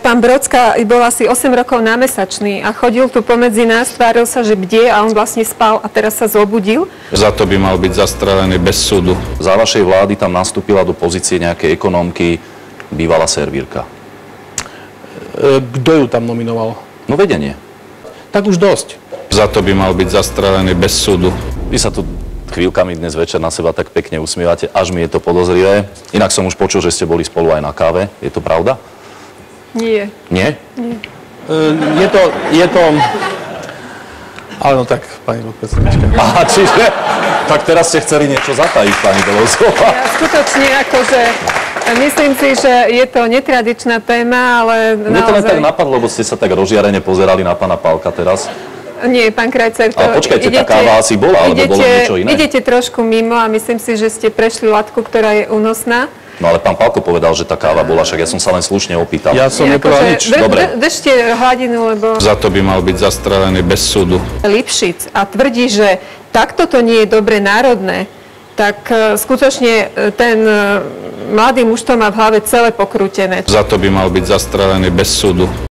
pán Brodska bol asi 8 rokov námesačný a chodil tu pomedzi nás, tváril sa, že bdie a on vlastne spal a teraz sa zobudil. Za to by mal byť zastrelený bez súdu. Za vašej vlády tam nastúpila do pozície nejakej ekonómky bývalá servírka. Kto ju tam nominoval? No vedenie. Tak už dosť. Za to by mal byť zastrelený bez súdu. Vy sa tu chvíľkami dnes večer na seba tak pekne usmievate, až mi je to podozrivé. Inak som už počul, že ste boli spolu aj na káve. Je to pravda? Nie. Nie? Nie. Je to... Ale no tak, pani podpredsednička. Aha, čiže... Tak teraz ste chceli niečo zatajiť, pani Belousová. Ja skutočne akože... Myslím si, že je to netradičná téma, ale Mne to len tak napadlo, lebo ste sa tak rozžiarene pozerali na pána Pálka teraz. Nie, pán Krajcer, to Ale počkajte, tá káva asi bola, alebo bolo niečo iné? Idete trošku mimo a myslím si, že ste prešli latku, ktorá je únosná. No ale pán Pálko povedal, že tá káva bola, však ja som sa len slušne opýtal. Ja som nepovedal nič. Dobre. Držte hladinu, lebo... Za to by mal byť zastrelený bez súdu. Lipšic a tvrdí, že takto to nie je dobre národné, tak skutočne ten mladý muž to má v hlave celé pokrútené. Za to by mal byť zastrelený bez súdu.